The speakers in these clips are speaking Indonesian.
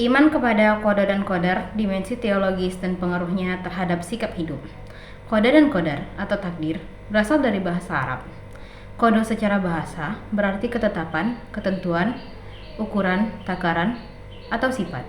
Iman kepada qada dan qadar, dimensi teologis dan pengaruhnya terhadap sikap hidup. Qada dan qadar atau takdir berasal dari bahasa Arab. Qada secara bahasa berarti ketetapan, ketentuan, ukuran, takaran, atau sifat.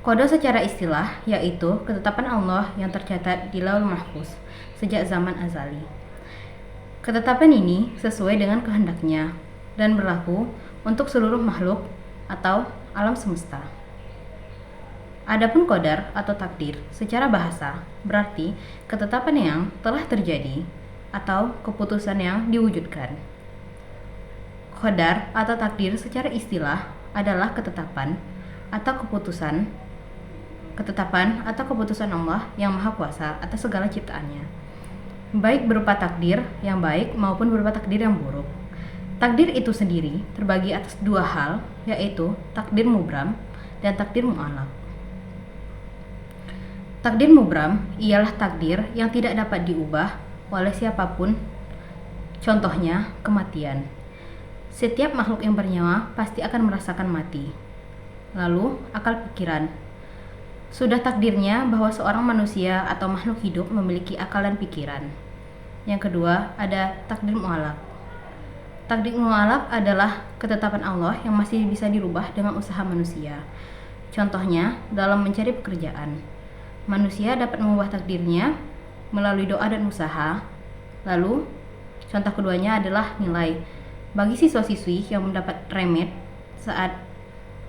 Qada secara istilah yaitu ketetapan Allah yang tercatat di Lauhul Mahfuz sejak zaman azali. Ketetapan ini sesuai dengan kehendaknya dan berlaku untuk seluruh makhluk atau alam semesta. Adapun qadar atau takdir secara bahasa berarti ketetapan yang telah terjadi atau keputusan yang diwujudkan. Qadar atau takdir secara istilah adalah ketetapan atau keputusan Allah yang Maha Kuasa atas segala ciptaannya, baik berupa takdir yang baik maupun berupa takdir yang buruk. Takdir itu sendiri terbagi atas dua hal, yaitu takdir mubram dan takdir mu'allaq. Takdir mubram ialah takdir yang tidak dapat diubah oleh siapapun. Contohnya, kematian. Setiap makhluk yang bernyawa pasti akan merasakan mati. Lalu, akal pikiran. Sudah takdirnya bahwa seorang manusia atau makhluk hidup memiliki akal dan pikiran. Yang kedua, ada takdir mu'allaq. Takdir mu'allaq adalah ketetapan Allah yang masih bisa dirubah dengan usaha manusia. Contohnya, dalam mencari pekerjaan. Manusia dapat mengubah takdirnya melalui doa dan usaha. Lalu, contoh keduanya adalah nilai. Bagi siswa-siswi yang mendapat remet saat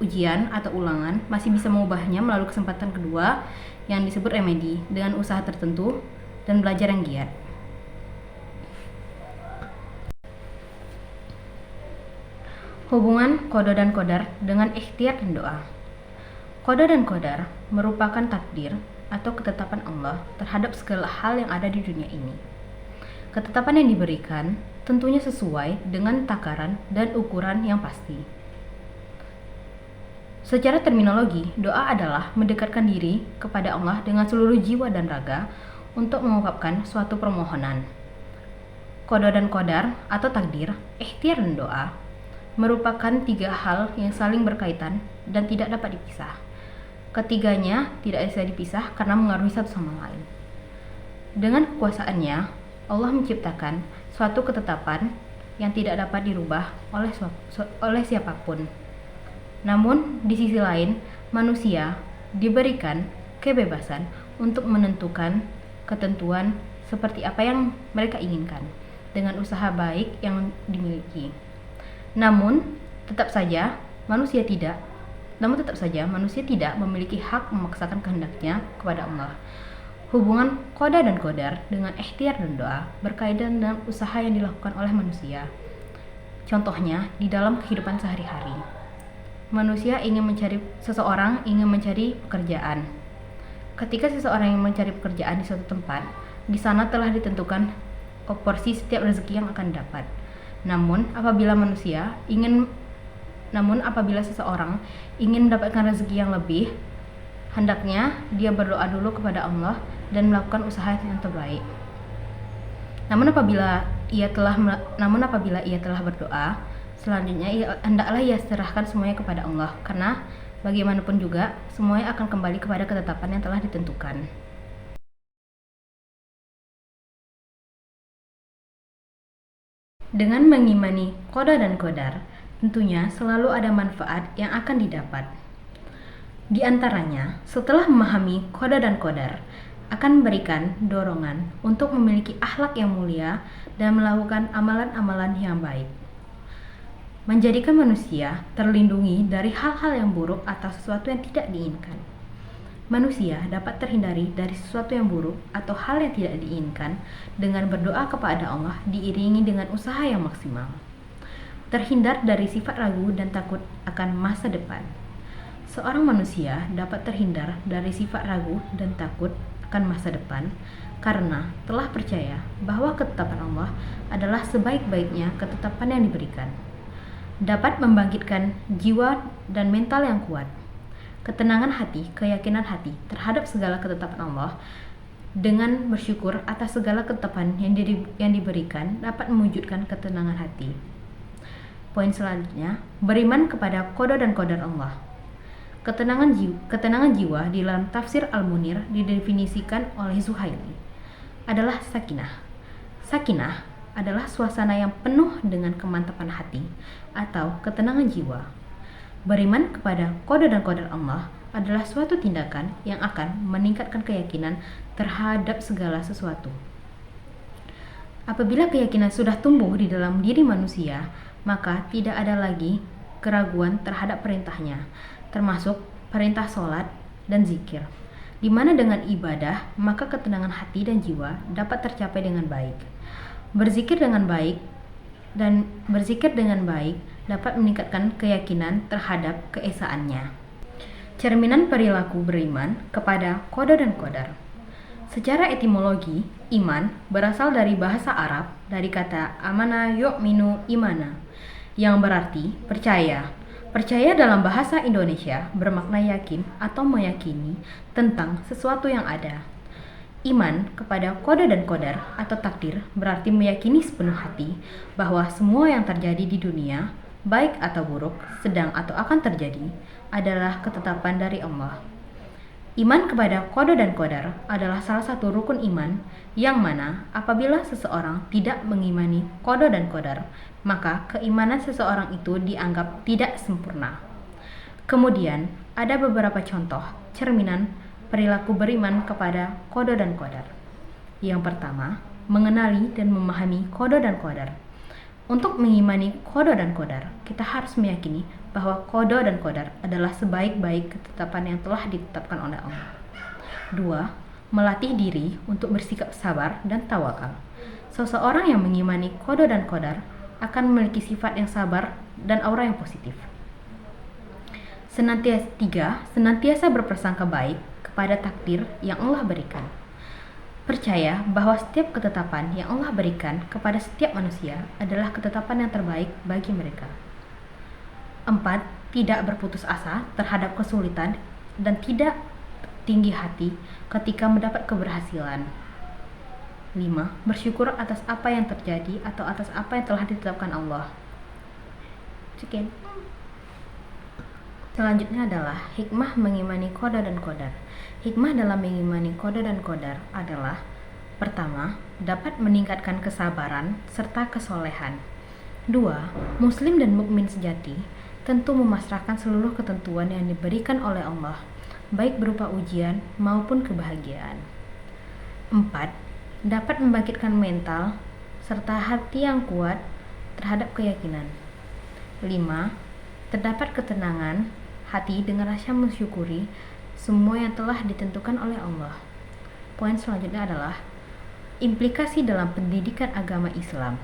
ujian atau ulangan, masih bisa mengubahnya melalui kesempatan kedua yang disebut remedi dengan usaha tertentu dan belajar yang giat. Hubungan qada dan qadar dengan ikhtiar dan doa. Qada dan qadar merupakan takdir atau ketetapan Allah terhadap segala hal yang ada di dunia ini. Ketetapan yang diberikan tentunya sesuai dengan takaran dan ukuran yang pasti. Secara terminologi, doa adalah mendekatkan diri kepada Allah dengan seluruh jiwa dan raga untuk mengungkapkan suatu permohonan. Qada dan qadar atau takdir, ikhtiar dan doa merupakan tiga hal yang saling berkaitan dan tidak dapat dipisah. Ketiganya tidak bisa dipisah karena mengaruhi satu sama lain. Dengan kekuasaannya, Allah menciptakan suatu ketetapan yang tidak dapat dirubah oleh siapapun. Namun, di sisi lain, manusia diberikan kebebasan untuk menentukan ketentuan seperti apa yang mereka inginkan dengan usaha baik yang dimiliki. Namun tetap saja manusia tidak memiliki hak memaksakan kehendaknya kepada Allah. Hubungan qada dan qadar dengan ikhtiar dan doa berkaitan dengan usaha yang dilakukan oleh manusia. Contohnya di dalam kehidupan sehari-hari. Seseorang ingin mencari pekerjaan. Ketika seseorang ingin mencari pekerjaan di suatu tempat, di sana telah ditentukan porsi setiap rezeki yang akan dapat. Namun apabila seseorang ingin mendapatkan rezeki yang lebih, hendaknya dia berdoa dulu kepada Allah dan melakukan usaha yang terbaik. Namun apabila ia telah berdoa, selanjutnya hendaklah ia serahkan semuanya kepada Allah, karena bagaimanapun juga semuanya akan kembali kepada ketetapan yang telah ditentukan. Dengan mengimani qada dan qadar, tentunya selalu ada manfaat yang akan didapat. Di antaranya, setelah memahami qada dan qadar, akan memberikan dorongan untuk memiliki akhlak yang mulia dan melakukan amalan-amalan yang baik. Menjadikan manusia terlindungi dari hal-hal yang buruk atau sesuatu yang tidak diinginkan. Manusia dapat terhindari dari sesuatu yang buruk atau hal yang tidak diinginkan dengan berdoa kepada Allah diiringi dengan usaha yang maksimal. Terhindar dari sifat ragu dan takut akan masa depan. Seorang manusia dapat terhindar dari sifat ragu dan takut akan masa depan karena telah percaya bahwa ketetapan Allah adalah sebaik-baiknya ketetapan yang diberikan. Dapat membangkitkan jiwa dan mental yang kuat. Ketenangan hati, keyakinan hati terhadap segala ketetapan Allah dengan bersyukur atas segala ketetapan yang diberikan dapat mewujudkan ketenangan hati. Poin selanjutnya, beriman kepada qada dan qadar Allah. Ketenangan jiwa di dalam tafsir Al-Munir didefinisikan oleh Zuhaili adalah sakinah. Sakinah adalah suasana yang penuh dengan kemantapan hati atau ketenangan jiwa. Beriman kepada qada dan qadar Allah adalah suatu tindakan yang akan meningkatkan keyakinan terhadap segala sesuatu. Apabila keyakinan sudah tumbuh di dalam diri manusia, maka tidak ada lagi keraguan terhadap perintahnya, termasuk perintah sholat dan zikir, di mana dengan ibadah, maka ketenangan hati dan jiwa dapat tercapai dengan baik. Berzikir dengan baik dapat meningkatkan keyakinan terhadap keesaannya. Cerminan perilaku beriman kepada qada dan qadar. Secara etimologi, iman berasal dari bahasa Arab dari kata amana yu'minu imana, yang berarti percaya. Percaya dalam bahasa Indonesia bermakna yakin atau meyakini tentang sesuatu yang ada. Iman kepada qada dan qadar atau takdir berarti meyakini sepenuh hati bahwa semua yang terjadi di dunia, baik atau buruk, sedang atau akan terjadi, adalah ketetapan dari Allah. Iman kepada qada dan qadar adalah salah satu rukun iman yang mana apabila seseorang tidak mengimani qada dan qadar, maka keimanan seseorang itu dianggap tidak sempurna. Kemudian, ada beberapa contoh cerminan perilaku beriman kepada qada dan qadar. Yang pertama, mengenali dan memahami qada dan qadar. Untuk mengimani qada dan qadar, kita harus meyakini bahwa qada dan qadar adalah sebaik-baik ketetapan yang telah ditetapkan oleh Allah. 2. Melatih diri untuk bersikap sabar dan tawakal. Seseorang yang mengimani qada dan qadar akan memiliki sifat yang sabar dan aura yang positif. 3. Senantiasa berprasangka baik kepada takdir yang Allah berikan. Percaya bahwa setiap ketetapan yang Allah berikan kepada setiap manusia adalah ketetapan yang terbaik bagi mereka. 4. Tidak berputus asa terhadap kesulitan dan tidak tinggi hati ketika mendapat keberhasilan. 5. Bersyukur atas apa yang terjadi atau atas apa yang telah ditetapkan Allah. Sekian. Selanjutnya adalah hikmah mengimani qada dan qadar. Hikmah dalam mengimani qada dan qadar adalah: pertama, dapat meningkatkan kesabaran serta kesolehan. 2. Muslim dan mukmin sejati tentu memasrahkan seluruh ketentuan yang diberikan oleh Allah, baik berupa ujian maupun kebahagiaan. 4. Dapat membangkitkan mental serta hati yang kuat terhadap keyakinan. 5. Terdapat ketenangan hati dengan rasa mensyukuri semua yang telah ditentukan oleh Allah. Poin selanjutnya adalah implikasi dalam pendidikan agama Islam.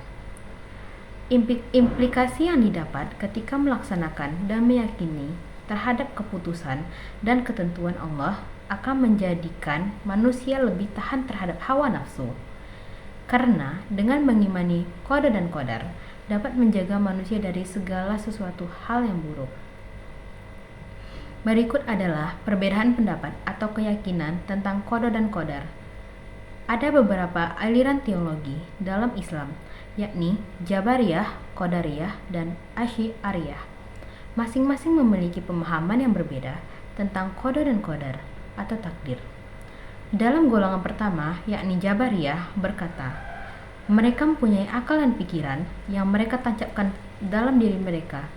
Implikasi yang didapat ketika melaksanakan dan meyakini terhadap keputusan dan ketentuan Allah akan menjadikan manusia lebih tahan terhadap hawa nafsu. Karena dengan mengimani qada dan qadar dapat menjaga manusia dari segala sesuatu hal yang buruk. Berikut adalah perbedaan pendapat atau keyakinan tentang qada dan qadar. Ada beberapa aliran teologi dalam Islam, yakni Jabariyah, Qadariyah, dan Asy'ariyah. Masing-masing memiliki pemahaman yang berbeda tentang qada dan qadar atau takdir. Dalam golongan pertama, yakni Jabariyah, berkata, mereka mempunyai akal dan pikiran yang mereka tancapkan dalam diri mereka,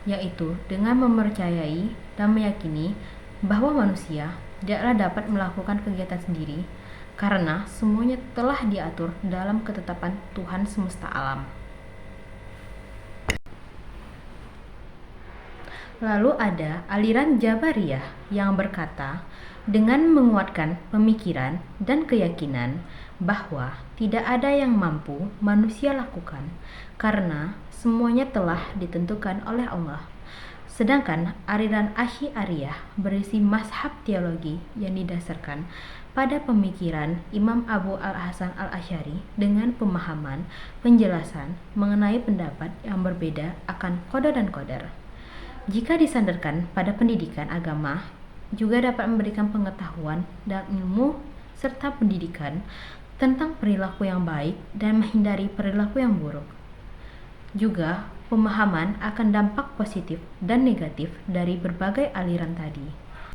yaitu dengan mempercayai dan meyakini bahwa manusia tidaklah dapat melakukan kegiatan sendiri karena semuanya telah diatur dalam ketetapan Tuhan semesta alam. Lalu ada aliran Jabariyah yang berkata, dengan menguatkan pemikiran dan keyakinan bahwa tidak ada yang mampu manusia lakukan karena semuanya telah ditentukan oleh Allah. Sedangkan aliran Asy'ariyah berisi mazhab teologi yang didasarkan pada pemikiran Imam Abu al-Hasan al-Asy'ari dengan pemahaman penjelasan mengenai pendapat yang berbeda akan qada dan qadar. Jika disandarkan pada pendidikan agama, juga dapat memberikan pengetahuan dan ilmu serta pendidikan tentang perilaku yang baik dan menghindari perilaku yang buruk. Juga pemahaman akan dampak positif dan negatif dari berbagai aliran tadi.